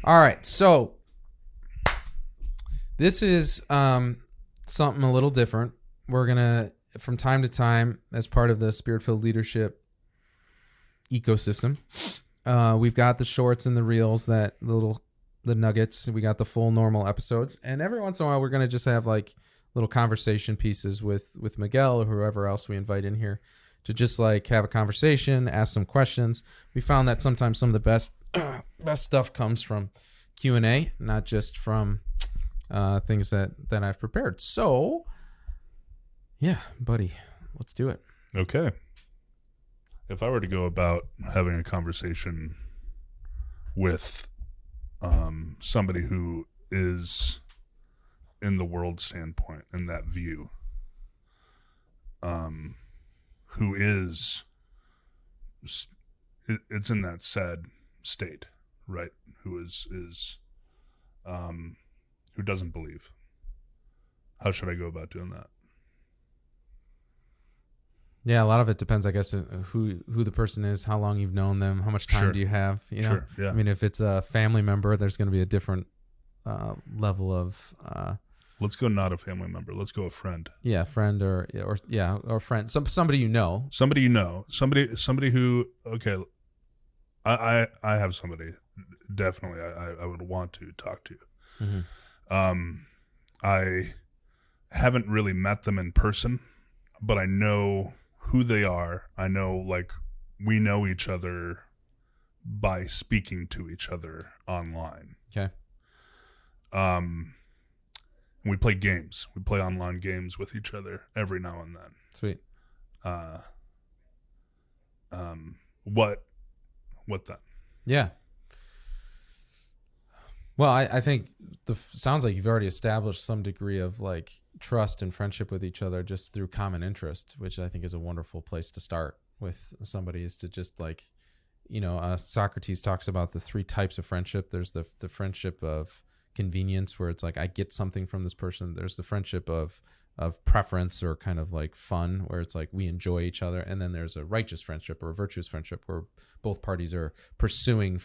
All right, so this is something a little different. We're gonna, from time to time, as part of the Spirit-filled leadership ecosystem, we've got the shorts and the reels, the nuggets. We got the full normal episodes, and every once in a while, we're gonna just have like little conversation pieces with Miguel or whoever else we invite in here to just like have a conversation, ask some questions. We found that sometimes some of the best stuff comes from Q&A, not just from things that I've prepared. So, yeah, buddy, let's do it. Okay. If I were to go about having a conversation with somebody who is in the world standpoint, in that view, who is, it's in that sad state, right? Who who doesn't believe. How should I go about doing that? Yeah, a lot of it depends, I guess, who the person is, how long you've known them, how much time do you have, you know? Sure, yeah. I mean, if it's a family member, there's going to be a different level of... Let's go not a family member. Let's go a friend. Yeah, friend or friend. Somebody you know. Somebody you know. Somebody who, okay, I have somebody, definitely I would want to talk to. Mm-hmm. I haven't really met them in person, but I know who they are. I know, like, we know each other by speaking to each other online. Okay. We play games. We play online games with each other every now and then. Sweet. What then? Yeah. Well, I think sounds like you've already established some degree of like trust and friendship with each other just through common interest, which I think is a wonderful place to start with somebody, is to just like, you know, Socrates talks about the 3 types of friendship. There's the friendship of convenience, where it's like I get something from this person. There's the friendship of preference or kind of like fun, where it's like we enjoy each other. And then there's a righteous friendship or a virtuous friendship, where both parties are pursuing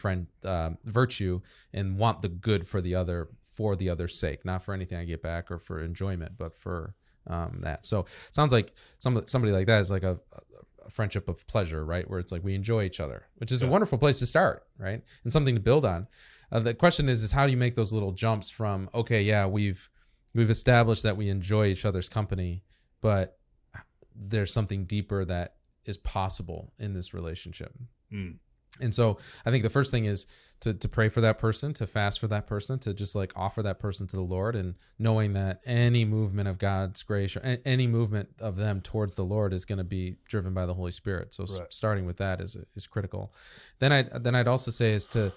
virtue and want the good for the other's sake, not for anything I get back or for enjoyment, but for that. So it sounds like somebody like that is like a friendship of pleasure, right? Where it's like we enjoy each other, which is a wonderful place to start, right? And something to build on. The question is how do you make those little jumps from, okay, yeah, we've established that we enjoy each other's company, but there's something deeper that is possible in this relationship. Mm. And so I think the first thing is to pray for that person, to fast for that person, to just like offer that person to the Lord, and knowing that any movement of God's grace or any movement of them towards the Lord is going to be driven by the Holy Spirit. So starting with that is critical. Then I'd also say is to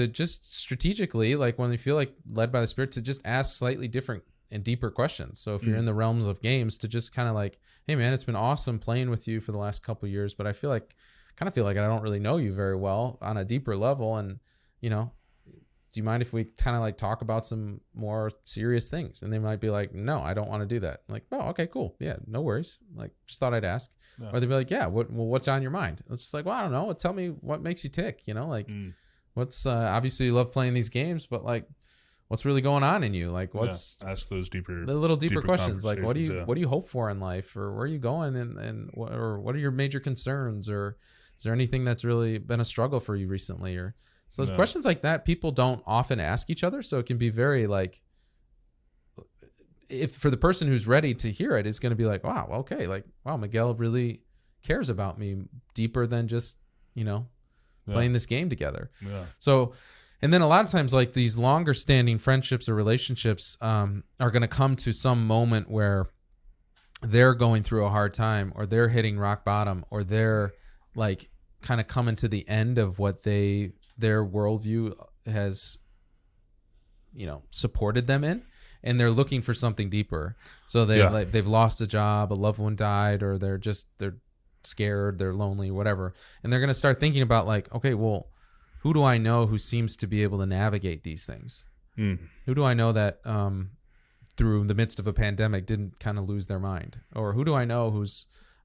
just strategically, like when you feel like led by the Spirit, to just ask slightly different and deeper questions. So if you're in the realms of games, to just kind of like, hey man, it's been awesome playing with you for the last couple of years, but I feel like I don't really know you very well on a deeper level. And, you know, do you mind if we kind of like talk about some more serious things? And they might be like, no, I don't want to do that. I'm like, oh, okay, cool. Yeah, no worries. Like, just thought I'd ask. Yeah. Or they'd be like, yeah, what's on your mind? It's just like, well, I don't know. Tell me what makes you tick, you know, like what's, obviously you love playing these games, but like, what's really going on in you? Like, ask those the little deeper questions. Like, what do you hope for in life, or where are you going, and what are your major concerns, or is there anything that's really been a struggle for you recently? Or so those questions like that, people don't often ask each other. So it can be very like, if for the person who's ready to hear it, it's going to be like, wow, okay, like, wow, Miguel really cares about me deeper than just, you know, playing this game together. Yeah. So. And then a lot of times, like these longer standing friendships or relationships are going to come to some moment where they're going through a hard time, or they're hitting rock bottom, or they're like kind of coming to the end of what their worldview has, you know, supported them in, and they're looking for something deeper. So they've lost a job, a loved one died, or they're scared, they're lonely, whatever. And they're going to start thinking about like, okay, well, who do I know who seems to be able to navigate these things? Who do I know that through the midst of a pandemic didn't kind of lose their mind? Or who do I know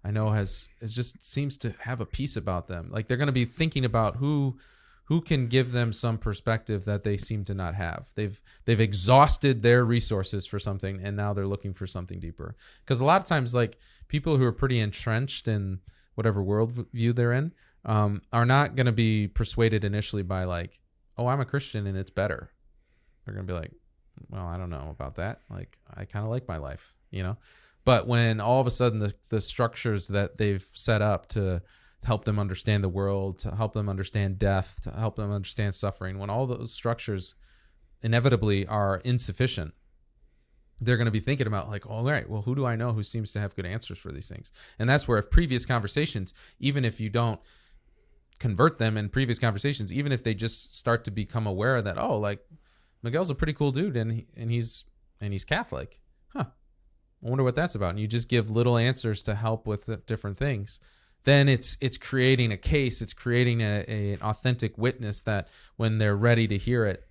has just seems to have a peace about them? Like they're going to be thinking about who who can give them some perspective that they seem to not have. They've exhausted their resources for something, and now they're looking for something deeper. Because a lot of times, like, people who are pretty entrenched in whatever worldview they're in are not going to be persuaded initially by like, oh, I'm a Christian and it's better. They're going to be like, well, I don't know about that. Like, I kind of like my life, you know? But when all of a sudden the structures that they've set up to help them understand the world, to help them understand death, to help them understand suffering, when all those structures inevitably are insufficient, they're going to be thinking about like, all right, well, who do I know who seems to have good answers for these things? And that's where if previous conversations, even if you don't convert them in previous conversations, even if they just start to become aware that, oh, like, Miguel's a pretty cool dude and he's Catholic. Huh. I wonder what that's about. And you just give little answers to help with the different things. Then it's creating a case. It's creating an authentic witness that when they're ready to hear it,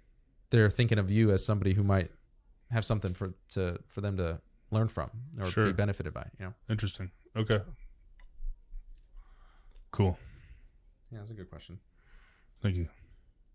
they're thinking of you as somebody who might have something for them to learn from or be benefited by. You know. Interesting. Okay. Cool. Yeah, that's a good question. Thank you.